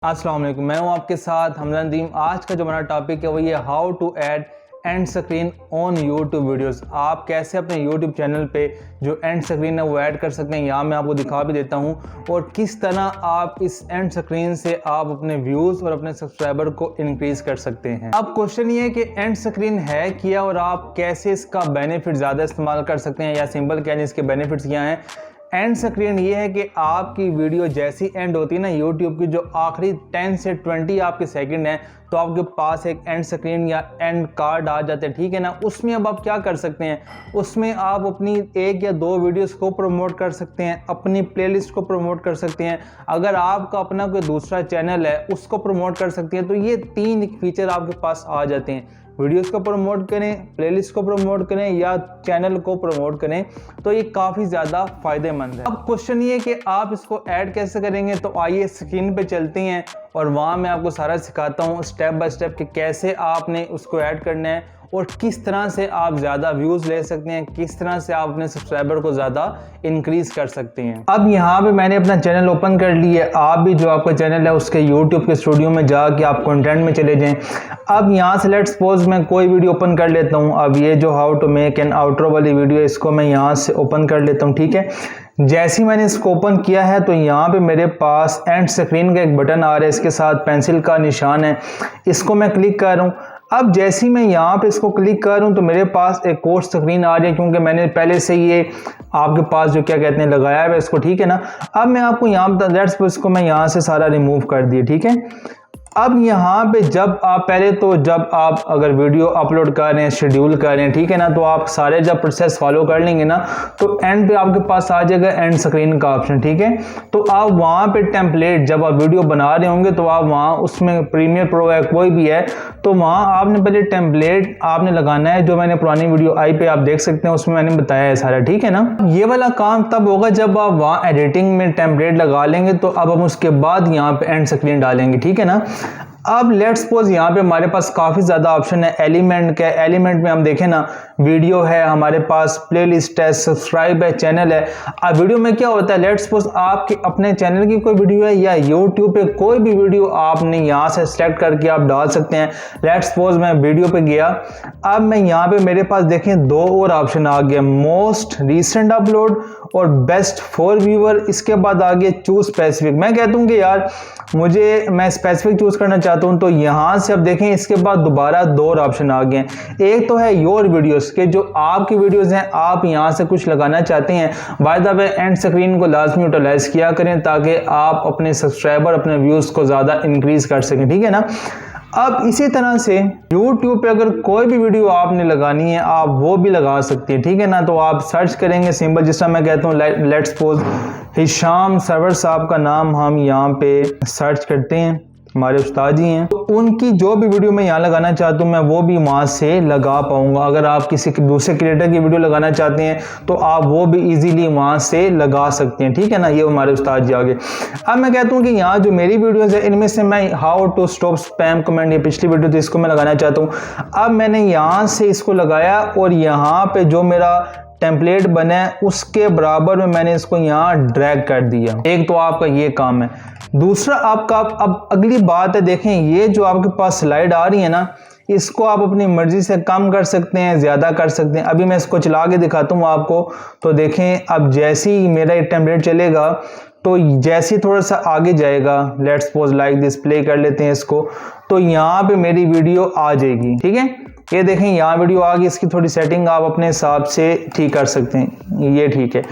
अस्सलाम वालेकुम, मैं हूं आपके साथ हमजा नदीम। आज का जो हमारा टॉपिक है वो ये how to add end screen on YouTube videos. आप कैसे अपने यूट्यूब चैनल पे जो एंड स्क्रीन है वो ऐड कर सकते हैं, यहाँ मैं आपको दिखा भी देता हूँ। और किस तरह आप इस एंड स्क्रीन से आप अपने व्यूज़ और अपने सब्सक्राइबर को इंक्रीज़ कर सकते हैं। अब क्वेश्चन ये है कि एंड स्क्रीन है क्या और आप कैसे इसका बेनिफिट ज़्यादा इस्तेमाल कर सकते हैं, या सिंपल क्या है इसके बेनिफिट्स क्या हैं। एंड स्क्रीन ये है कि आपकी वीडियो जैसी एंड होती है ना यूट्यूब की, जो आखिरी 10 से 20 आपके सेकंड है, तो आपके पास एक एंड स्क्रीन या एंड कार्ड आ जाते हैं, ठीक है ना। उसमें अब आप क्या कर सकते हैं, उसमें आप अपनी एक या दो वीडियोस को प्रमोट कर सकते हैं, अपनी प्लेलिस्ट को प्रमोट कर सकते हैं। अगर आपका अपना कोई दूसरा चैनल है उसको प्रमोट कर सकते हैं। तो ये तीन फीचर आपके पास आ जाते हैं, वीडियोस को प्रमोट करें, प्लेलिस्ट को प्रमोट करें या चैनल को प्रमोट करें। तो ये काफ़ी ज़्यादा फ़ायदेमंद है। अब क्वेश्चन ये है कि आप इसको ऐड कैसे करेंगे। तो आइए स्क्रीन पे चलते हैं और वहाँ मैं आपको सारा सिखाता हूँ स्टेप बाय स्टेप कि कैसे आपने उसको ऐड करना है और किस तरह से आप ज़्यादा व्यूज़ ले सकते हैं, किस तरह से आप अपने सब्सक्राइबर को ज़्यादा इंक्रीज़ कर सकते हैं। अब यहाँ पे मैंने अपना चैनल ओपन कर लिया है। आप भी जो आपका चैनल है उसके यूट्यूब के स्टूडियो में जाके आप कंटेंट में चले जाएं। अब यहाँ से लेट्स सपोज मैं कोई वीडियो ओपन कर लेता हूँ। अब ये जो how to make an outro वाली वीडियो है, इसको मैं यहाँ से ओपन कर लेता हूँ, ठीक है। जैसे ही मैंने इसको ओपन किया है तो यहाँ पे मेरे पास एंड स्क्रीन का एक बटन आ रहा है, इसके साथ पेंसिल का निशान है, इसको मैं क्लिक कर रहा हूँ। अब जैसे ही मैं यहाँ पे इसको क्लिक कर रहा हूँ तो मेरे पास एक और स्क्रीन आ रही है, क्योंकि मैंने पहले से ये आपके पास जो क्या कहते हैं लगाया है इसको, ठीक है ना। अब मैं आपको यहाँ पर लेट्स सपोज इसको मैं यहाँ से सारा रिमूव कर दिया, ठीक है। अब यहाँ पे जब आप अगर वीडियो अपलोड कर रहे हैं, शेड्यूल कर रहे हैं, ठीक है ना, तो आप सारे जब प्रोसेस फॉलो कर लेंगे ना तो एंड पे आपके पास आ जाएगा एंड स्क्रीन का ऑप्शन, ठीक है। तो आप वहाँ पे टेम्पलेट जब आप वीडियो बना रहे होंगे तो आप वहाँ उसमें प्रीमियर प्रो है कोई भी है, तो वहाँ आपने पहले टेम्पलेट आपने लगाना है। जो मैंने पुरानी वीडियो आई पे आप देख सकते हैं, उसमें मैंने बताया है सारा, ठीक है ना। ये वाला काम तब होगा जब आप वहाँ एडिटिंग में टेम्पलेट लगा लेंगे, तो अब हम उसके बाद यहाँ पे एंड स्क्रीन डालेंगे, ठीक है ना। अब लेट्स सपोज यहाँ पे हमारे पास काफ़ी ज़्यादा ऑप्शन है एलिमेंट के। एलिमेंट में हम देखें ना, वीडियो है हमारे पास, प्लेलिस्ट है, सब्सक्राइब है, चैनल है। अब वीडियो में क्या होता है, लेट्स सपोज आपके अपने चैनल की कोई वीडियो है या यूट्यूब पे कोई भी वीडियो आपने यहाँ से सेलेक्ट करके आप डाल सकते हैं। लेट्स सपोज मैं वीडियो पे गया, अब मैं यहाँ पे मेरे पास देखें दो और ऑप्शन आ गया, मोस्ट रिसेंट अपलोड और बेस्ट फॉर व्यूअर। इसके बाद आ गया चूज स्पेसिफिक। मैं कहता हूँ कि यार मैं स्पेसिफिक चूज करना चाहता हूँ, तो यहाँ से अब देखें इसके बाद दोबारा दो और ऑप्शन आ गए हैं। एक तो है योर वीडियोस के, जो आपकी वीडियोस हैं, आप यहाँ से कुछ लगाना चाहते हैं। By the way and screen को लाजमी यूटिलाइज किया करें ताकि आप अपने सब्सक्राइबर, अपने व्यूज को ज़्यादा इंक्रीज कर सकें, ठीक है ना। अब इसी तरह से YouTube पे अगर कोई भी वीडियो आपने लगानी है आप वो भी लगा सकते हैं, ठीक है ना। तो आप सर्च करेंगे सिंपल, जिस तरह मैं कहता हूँ लेट्स सपोज हिशाम सरवर साहब का नाम हम यहाँ पे सर्च करते हैं, हमारे उस्ताद जी हैं, तो उनकी जो भी वीडियो मैं यहाँ लगाना चाहता हूँ मैं वो भी वहाँ से लगा पाऊंगा। अगर आप किसी दूसरे क्रिएटर की वीडियो लगाना चाहते हैं तो आप वो भी इजीली वहाँ से लगा सकते हैं, ठीक है ना। ये हमारे उस्ताद जी आगे। अब मैं कहता हूँ कि यहाँ जो मेरी वीडियोज़ है इनमें से मैं how to stop spam comment, ये पिछली वीडियो थी, इसको मैं लगाना चाहता हूँ। अब मैंने यहाँ से इसको लगाया और यहाँ पे जो मेरा टेम्पलेट बना है उसके बराबर में मैंने इसको यहाँ ड्रैग कर दिया। एक तो आपका ये काम है। दूसरा आपका अब अगली बात है, देखें ये जो आपके पास स्लाइड आ रही है ना, इसको आप अपनी मर्जी से कम कर सकते हैं, ज़्यादा कर सकते हैं। अभी मैं इसको चला के दिखाता हूँ आपको। तो देखें अब जैसे ही मेरा ये टेम्पलेट चलेगा तो जैसे ही थोड़ा सा आगे जाएगा, let's suppose like this, play कर लेते हैं इसको, तो यहाँ पे मेरी वीडियो आ जाएगी, ठीक है। ये देखें यहाँ वीडियो आ गई। इसकी थोड़ी सेटिंग आप अपने हिसाब से ठीक कर सकते हैं, ये ठीक है।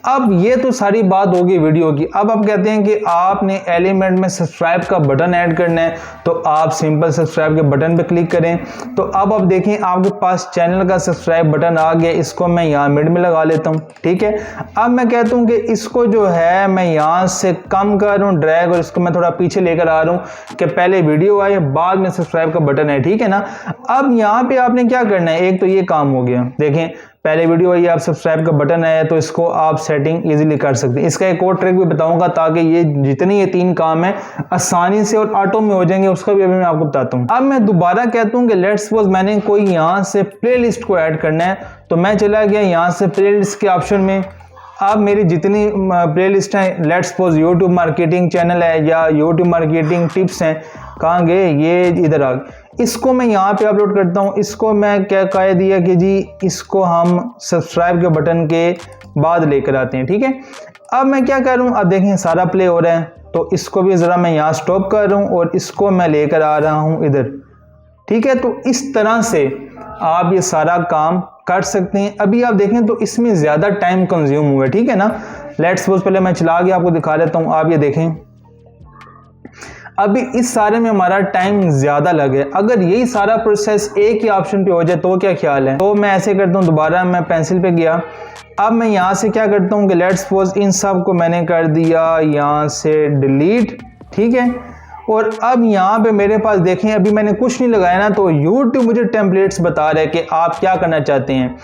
अब ये तो सारी बात होगी वीडियो की। अब आप कहते हैं कि आपने एलिमेंट में सब्सक्राइब का बटन ऐड करना है, तो आप सिंपल सब्सक्राइब के बटन पे क्लिक करें। तो अब आप देखें आपके पास चैनल का सब्सक्राइब बटन आ गया, इसको मैं यहाँ मिड में लगा लेता हूँ, ठीक है। अब मैं कहता हूँ कि इसको जो है मैं यहाँ से कम कर रहा हूँ ड्रैग, और इसको मैं थोड़ा पीछे लेकर आ रहा हूँ कि पहले वीडियो आए बाद में सब्सक्राइब का बटन है, ठीक है ना। अब यहाँ पे आपने क्या करना है, एक तो ये काम हो गया, देखें पहले वीडियो आई, आप सब्सक्राइब का बटन आया, तो इसको आप सेटिंग इजीली कर सकते हैं। इसका एक और ट्रिक भी बताऊंगा ताकि ये जितने ये तीन काम है आसानी से और ऑटो में हो जाएंगे, उसका भी अभी मैं आपको बताता हूँ। अब मैं दोबारा कहता हूँ कि लेट्स सपोज मैंने कोई यहाँ से प्लेलिस्ट को ऐड करना है, तो मैं चला गया यहाँ से प्लेलिस्ट के ऑप्शन में। अब मेरी जितनी प्लेलिस्ट हैं, let's suppose YouTube marketing channel है या यूट्यूब मार्केटिंग टिप्स हैं, कहाँ गए, ये इधर आ गए, इसको मैं यहाँ पे अपलोड करता हूँ। इसको मैं क्या कह दिया कि जी इसको हम सब्सक्राइब के बटन के बाद लेकर आते हैं, ठीक है। अब मैं क्या कर रहा हूँ, अब देखें सारा प्ले हो रहा है, तो इसको भी ज़रा मैं यहाँ स्टॉप कर रहा हूँ और इसको मैं लेकर आ रहा हूँ इधर, ठीक है। तो इस तरह से आप ये सारा काम कर सकते हैं। अभी आप देखें तो इसमें ज़्यादा टाइम कंज्यूम हुआ है, ठीक है ना। लेट्स सपोज पहले मैं चला के आपको दिखा देता हूँ। आप ये देखें अभी इस सारे में हमारा टाइम ज़्यादा लगे। अगर यही सारा प्रोसेस एक ही ऑप्शन पे हो जाए तो क्या ख्याल है। तो मैं ऐसे करता हूँ, दोबारा मैं पेंसिल पे गया। अब मैं यहाँ से क्या करता हूँ कि लेट्स सपोज इन सब को मैंने कर दिया यहाँ से डिलीट, ठीक है। और अब यहाँ पे मेरे पास देखें अभी मैंने कुछ नहीं लगाया ना, तो YouTube मुझे टेम्पलेट्स बता रहा है कि आप क्या करना चाहते हैं।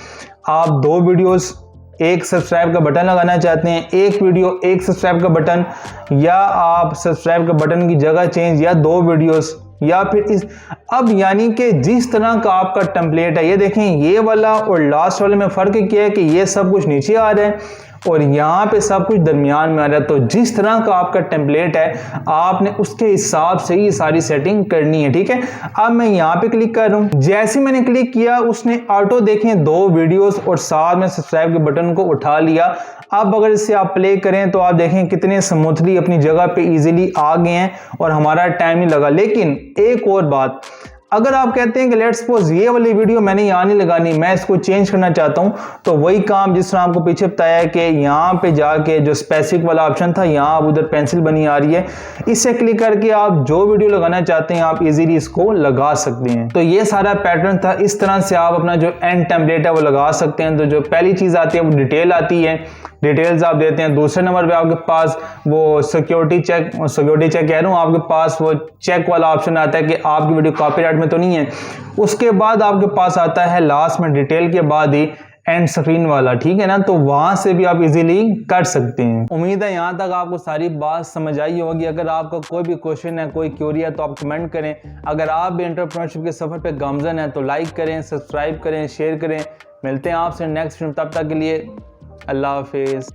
आप 2 वीडियोस एक सब्सक्राइब का बटन लगाना चाहते हैं, एक वीडियो एक सब्सक्राइब का बटन, या आप सब्सक्राइब का बटन की जगह चेंज, या 2 वीडियोस, या फिर इस। अब यानी कि जिस तरह का आपका टेम्पलेट है, ये देखें ये वाला और लास्ट वाले में फ़र्क क्या है कि ये सब कुछ नीचे आ रहा है और यहाँ पे सब कुछ दरमियान में आ रहा है। तो जिस तरह का आपका टेम्पलेट है आपने उसके हिसाब से ही सारी सेटिंग करनी है, ठीक है। अब मैं यहाँ पे क्लिक कर रहा हूँ। जैसे मैंने क्लिक किया उसने ऑटो देखें 2 वीडियोस और साथ में सब्सक्राइब के बटन को उठा लिया। अब अगर इसे आप प्ले करें तो आप देखें कितने स्मूथली अपनी जगह पे इजीली आ गए हैं और हमारा टाइम नहीं लगा। लेकिन एक और बात, अगर आप कहते हैं कि लेट्स सपोज ये वाली वीडियो मैंने यहाँ नहीं लगानी, मैं इसको चेंज करना चाहता हूँ, तो वही काम जिस तरह आपको पीछे बताया है कि यहाँ पे जाके जो स्पेसिफिक वाला ऑप्शन था, यहाँ अब उधर पेंसिल बनी आ रही है, इससे क्लिक करके आप जो वीडियो लगाना चाहते हैं आप इजीली इसको लगा सकते हैं। तो ये सारा पैटर्न था, इस तरह से आप अपना जो एंड टेम्पलेट है वो लगा सकते हैं। तो जो पहली चीज़ आती है वो डिटेल आती है, डिटेल्स आप देते हैं। दूसरे नंबर पे आपके पास वो सिक्योरिटी चेक कह रहा हूँ, आपके पास वो चेक वाला ऑप्शन आता है कि आपकी वीडियो कॉपीराइट में तो नहीं है। उसके बाद आपके पास आता है लास्ट में डिटेल के बाद ही एंड स्क्रीन वाला, ठीक है ना। तो वहां से भी आप इजीली कर सकते हैं। उम्मीद है यहाँ तक आपको सारी बात समझ आई होगी। अगर आपका कोई भी क्वेश्चन है, कोई क्वेरी है तो आप कमेंट करें। अगर आप भी एंटरप्रेन्योरशिप के सफर पे गामजन है तो लाइक करें, सब्सक्राइब करें, शेयर करें। मिलते हैं आपसे नेक्स्ट फिल्म, तब तक के लिए अल्लाह हाफिज़।